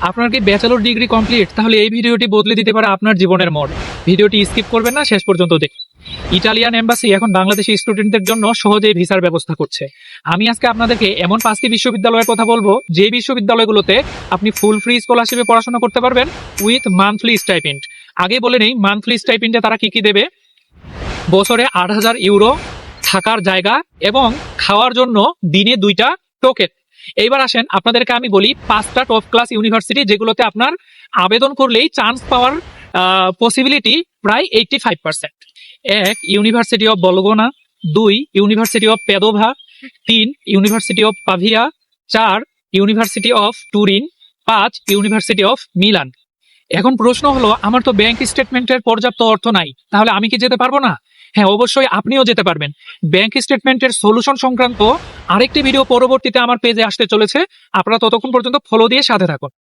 আপনার কি bachelor degree complete? তাহলে এই ভিডিওটি বদলে দিতে পারে আপনার জীবনের মোড়। ভিডিওটি স্কিপ করবেন না, শেষ পর্যন্ত দেখুন। ইটালিয়ান এম্বাসি এখন বাংলাদেশি স্টুডেন্টদের জন্য সহজেই ভিসার ব্যবস্থা করছে। আমি আজকে আপনাদেরকে এমন 5টি বিশ্ববিদ্যালয়ের কথা বলবো যে বিশ্ববিদ্যালয়গুলোতে আপনি ফুল ফ্রি স্কলারশিপে পড়াশোনা করতে পারবেন উইথ মান্থলি স্টাইপেন্ড। আগে বলে নেই মান্থলি স্টাইপেন্ডে তারা কি কি দেবে। বছরে 8,000 ইউরো, থাকার জায়গা এবং খাওয়ার জন্য দিনে 2টা টোকেন। এইবার আসেন আপনাদেরকে আমি বলি 5টা টপ ক্লাস ইউনিভার্সিটি যেগুলোতে আপনার আবেদন করলেই চান্স পাওয়ার পসিবিলিটি প্রায় 85%। 1 university of Bologna, 2 university of Padova, 3 university of Pavia, 4 university of Turin, 5 university of Milan. এখন প্রশ্ন হলো, আমার তো ব্যাংক স্টেটমেন্টের পর্যাপ্ত অর্থ নাই, তাহলে আমি কি যেতে পারবো না? হ্যাঁ, অবশ্যই আপনিও যেতে পারবেন। ব্যাংক স্টেটমেন্টের সলিউশন সংক্রান্ত আরেকটি ভিডিও পরবর্তীতে আমার পেজে আসতে চলেছে। আপনারা ততক্ষণ পর্যন্ত ফলো দিয়ে সাথে থাকুন।